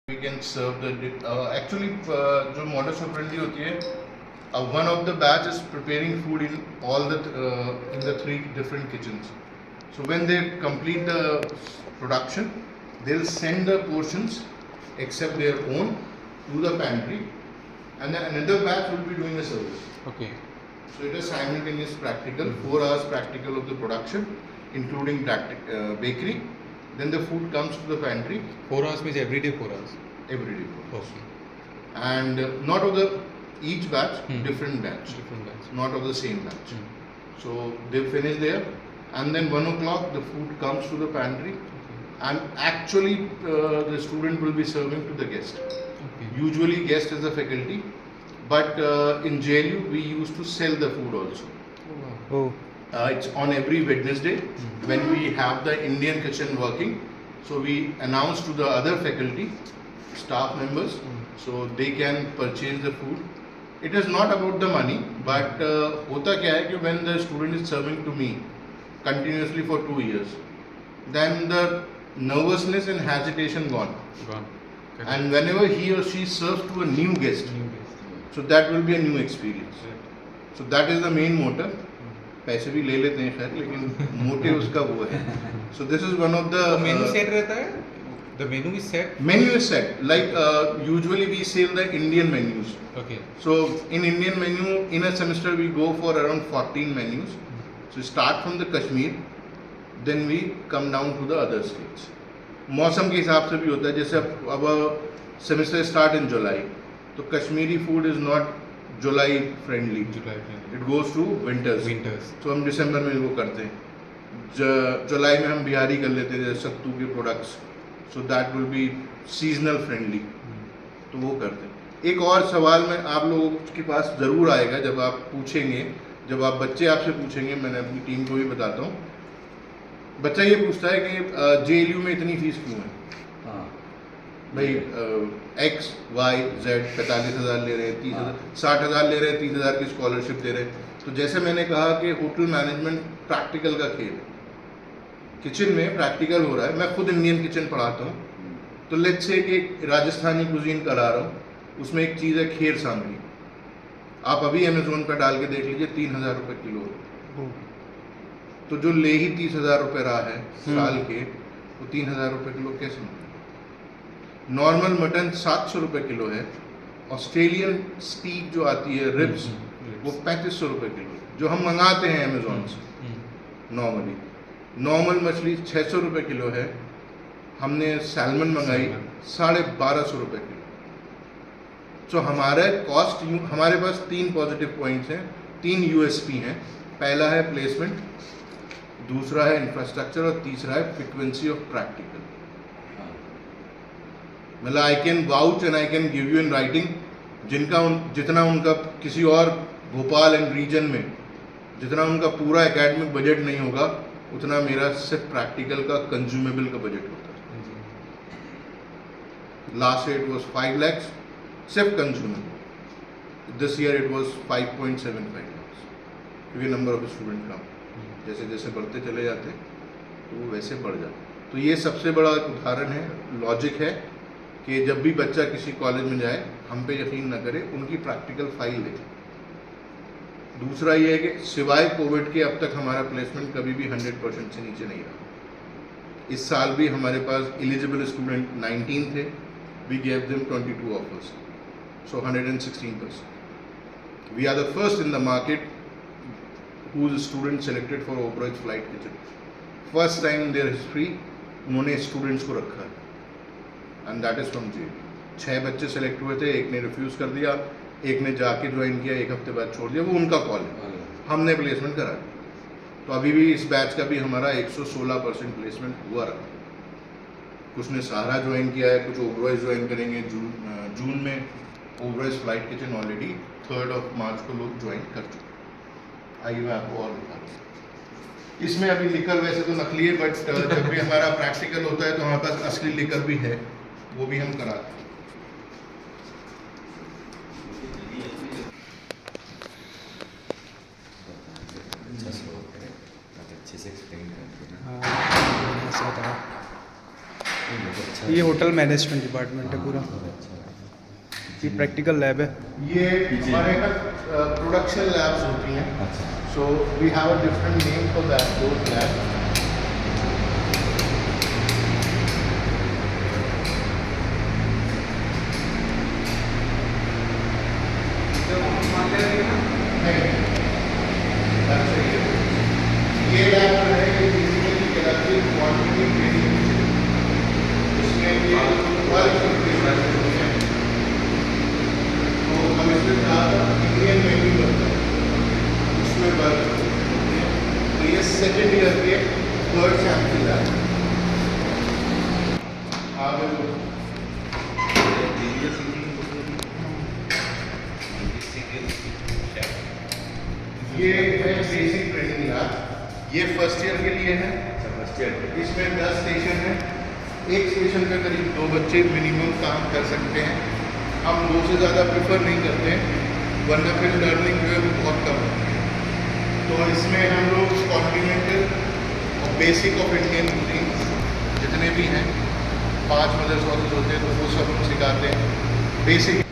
We can serve the actually जो modus operandi होती है, one of the batch is preparing food in all the in the 3 different kitchens. So when they complete the production, they'll send the portions except their own to the pantry, and then another batch will be doing the service. Okay. So it is simultaneous practical, 4 hours practical of the production, including bakery. Then the food comes to the pantry 4 hours means every day 4 hours. every day. 4 hours. Okay. And not of the each batch, different batch, Different batch. not of the same batch. So they finish there, and then 1 o'clock the food comes to the pantry, and actually the student will be serving to the guest. Okay. Usually guest is the faculty, but in JLU we used to sell the food also. Oh. It's on every Wednesday when we have the Indian kitchen working. So we announce to the other faculty, staff members, so they can purchase the food. It is not about the money, but होता क्या है कि when the student is serving to me continuously for 2 years, then the nervousness and hesitation gone. Gone. Okay. And whenever he or she serves to a new guest, New base. so that will be a new experience. So that is the main motive. पैसे भी ले लेते हैं खैर, लेकिन motive उसका वो है. So this is one of the Menu set रहता है? The menu is set? Menu is set. Like usually we sell the Indian menus. Okay. So in Indian menu, in a semester we go for around 14 menus. So start from the Kashmir, then we come down to the other states. मौसम के हिसाब से भी होता है, जैसे अब semester start in July, तो Kashmiri food is not July friendly, July. It goes to winters. Winters. तो हम दिसंबर में वो करते हैं. जुलाई में हम बिहारी कर लेते हैं, जैसे सत्तू के products, so that will be seasonal friendly, तो वो करते हैं. एक और सवाल में आप लोगों के पास ज़रूर आएगा जब आप पूछेंगे, जब आप बच्चे आपसे पूछेंगे, मैंने अपनी टीम को भी बताता हूँ. बच्चा ये पूछता है कि JLU में इतनी फीस क्यों है. भाई X, Y, Z 45,000 ले रहे हैं, 30,000, 60,000 ले रहे हैं, 30,000 की स्कॉलरशिप दे रहे हैं. तो जैसे मैंने कहा कि होटल मैनेजमेंट प्रैक्टिकल का खेल है, किचन में प्रैक्टिकल हो रहा है. मैं खुद इंडियन किचन पढ़ाता हूँ, तो लेट्स से कि राजस्थानी कुजीन करा रहा हूँ, उसमें एक चीज़ है खीर सांगरी. आप अभी अमेजोन पर डाल के देख लीजिए, 3,000 रुपये किलो. तो जो ले ही 30,000 रुपये रहा है साल के, वो 3,000 रुपये किलो कैसे मिले. नॉर्मल मटन 700 रुपये किलो है. ऑस्ट्रेलियन स्टीक जो आती है, रिब्स, वो 3500 रुपये किलो है, जो हम मंगाते हैं अमेजोन से नॉर्मली. नॉर्मल मछली 600 रुपये किलो है. हमने सैल्मन मंगाई 1250 रुपये किलो. तो हमारे कॉस्ट, हमारे पास 3 पॉजिटिव पॉइंट्स हैं, 3 USP हैं. पहला है प्लेसमेंट, दूसरा है इंफ्रास्ट्रक्चर, और तीसरा है फ्रिक्वेंसी ऑफ प्रैक्टिकल. मतलब I can vouch and I can give you in writing, जितना उनका किसी और भोपाल एंड रीजन में जितना उनका पूरा एकेडमिक बजट नहीं होगा, उतना मेरा सिर्फ प्रैक्टिकल का कंज्यूमेबल का बजट होता है. Last year it was 5 lakhs सिर्फ consumable. This year it was 5.75 lakhs, क्योंकि नंबर ऑफ स्टूडेंट कम, जैसे जैसे बढ़ते चले जाते तो वो वैसे बढ़ जाते. तो ये सबसे बड़ा उदाहरण है, लॉजिक है कि जब भी बच्चा किसी कॉलेज में जाए, हम पे यकीन ना करे, उनकी प्रैक्टिकल फाइल देखें. दूसरा ये है कि सिवाय कोविड के अब तक हमारा प्लेसमेंट कभी भी 100% से नीचे नहीं रहा. इस साल भी हमारे पास एलिजिबल स्टूडेंट 19 थे, we gave them 22 offers, so 116%. We are the first in the market whose student selected for Oberoi Flight Kitchen. First time in their history उन्होंने स्टूडेंट्स को रखा है, and that is from JLU. 6 बच्चे select हुए थे, एक ने refuse कर दिया, एक ने जाके ज्वाइन किया, 1 हफ्ते बाद छोड़ दिया. वो उनका कॉल है, हमने प्लेसमेंट करा. तो अभी भी इस बैच का भी हमारा 116% प्लेसमेंट हुआ रहा. कुछ ने सहारा ज्वाइन किया है, कुछ ओबरॉय ज्वाइन करेंगे जून में. ओबरॉय फ्लाइट किचन ऑलरेडी 3 मार्च को लोग ज्वाइन कर चुके. आइए मैं आपको और बता दूँ. इसमें अभी लिकर वैसे तो नकली है, बट जब भी हमारा प्रैक्टिकल होता है तो हमारे पास असली लिकर भी है, वो भी हम कराते हैं. अच्छे से एक्सप्लेन करते हैं. अच्छा ये होटल मैनेजमेंट डिपार्टमेंट है पूरा। ये प्रैक्टिकल लैब है। ये हमारे यहाँ प्रोडक्शन लैब्स होती हैं, अच्छा so we have a different name for that those lab. ये लैब जो है ये बेसिकली कैलोरी क्वांटिटी ट्रेनिंग, इसमें ये वर्क होती है, तो हम इसमें ज़्यादा इंडियन मेन्यू करते हैं, उसमें वर्क होती है। तो ये सेकेंड ईयर के थर्ड सैम्पल है। आगे लो। ये है बेसिक ट्रेनिंग लैब, ये फर्स्ट ईयर के लिए है। इसमें 10 स्टेशन है, एक स्टेशन पे करीब 2 बच्चे मिनिमम काम कर सकते हैं। हम 2 से ज़्यादा प्रेफर नहीं करते हैं, वरना फिर लर्निंग जो है वो बहुत कम होती है। तो इसमें हम लोग कॉन्टिनेंटल और बेसिक ऑफ इंडियन कुकिंग जितने भी हैं, 5 मदर सॉसेस होते हैं, तो वो सब हम सिखाते हैं। बेसिक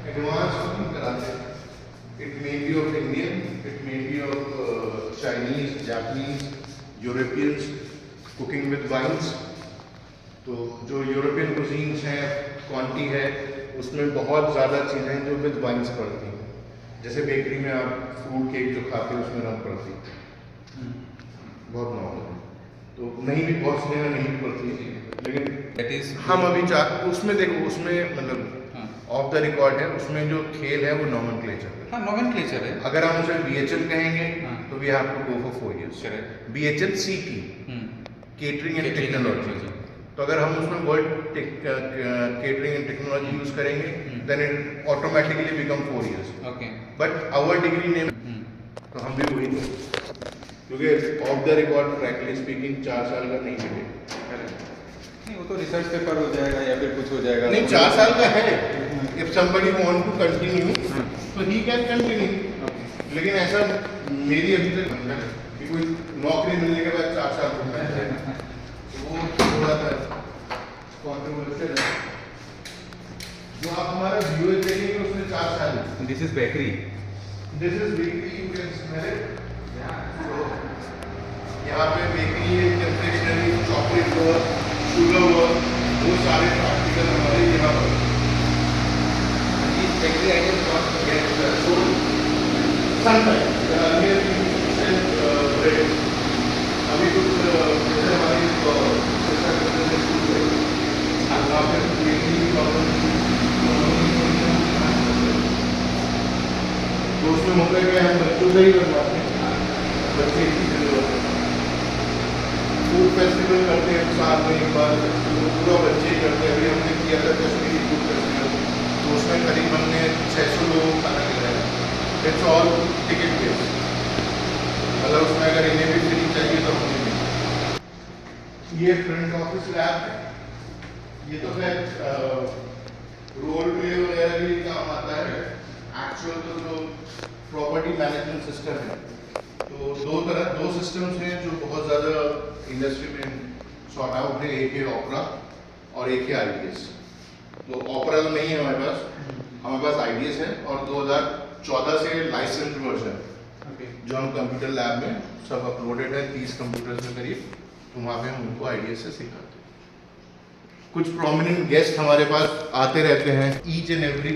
एडवांस कुकिंग कराते हैं। It may be of Indian, it may be of Chinese, Japanese, Europeans, cooking with wines. तो जो यूरोपियन कुजीन्स हैं, क्वांटी है, उसमें बहुत ज़्यादा चीज़ें हैं जो विद वाइन्स पड़ती हैं। जैसे बेकरी में आप फ्रूट केक जो खाते हैं उसमें रम पड़ती है, बहुत नॉर्मल है। तो नहीं भी बहुत सी जगह नहीं भी पड़ती है, लेकिन That is हम अभी उसमें देखो, उसमें मतलब ऑफ द रिकॉर्ड है, उसमें जो खेल है वो नॉमेनक्लेचर है। हाँ नॉमेनक्लेचर है। अगर हम उसे BHL कहेंगे हाँ। तो we have to go for 4 years। Correct। BHL CT, catering and Catering and technology. technology। तो अगर हम उसमें word catering and technology use करेंगे then it automatically become 4 years। Okay. But our degree name, तो हम भी वही दो, क्योंकि off the record frankly speaking 4 साल का नहीं मिलेगा। नहीं वो तो रिसर्च पेपर हो जाएगा या फिर कुछ हो जाएगा। नहीं, 4 साल का है। If somebody want to continue तो ही कैन कंटिन्यू, लेकिन ऐसा मेरी अभी तक बंधन है कि कोई नौकरी मिलने के बाद 4 साल रुकना है, तो वो थोड़ा सा कॉन्ट्रोवर्शियल है। जो आप हमारा व्यूअर देखेंगे उसमें 4 साल है। This is bakery. This is bakery, you can smell it. तो यहाँ पे बेकरी है, confectionery, chocolate work, sugar work, वो सारे प्रैक्टिकल हमारे यहाँ पर। बेकरी आइटम ब्रेड अभी कुछ जैसे हमारी तो उसमें मौका क्या हम बच्चों से ही बनवाते हैं, बच्चे की जरूरत है। फूड फेस्टिवल करते हैं साल में एक बार, तो पूरा बच्चे ही करते हैं। अभी हमने किया था कश्मीरी फूड फेस्टिवल, तो उसमें करीब हमने 600 लोगों को खाना खिलाया। इट्स ऑल टिकट बेस्ड, मतलब उसमें अगर इन्हें भी फ्री चाहिए तो हमें भी। ये फ्रंट ऑफिस लैब है, ये तो खैर रोल प्ले वगैरह भी काम आता है। एक्चुअल तो जो प्रॉपर्टी मैनेजमेंट सिस्टम है, तो दो सिस्टम्स हैं जो बहुत ज़्यादा इंडस्ट्री में सॉर्ट आउट है। एक है ओपरा और एक है IDS। तो ओपरा तो नहीं है हमारे पास IDS है, और 2014 से लाइसेंस वर्जन जो हम कंप्यूटर लैब में सब अपलोडेड है, 30 कंप्यूटर्स के करीब, तो वहाँ पे हम उनको IDS से सिखाते हैं। कुछ प्रोमिनेंट गेस्ट हमारे पास आते रहते हैं ईच एंड एवरी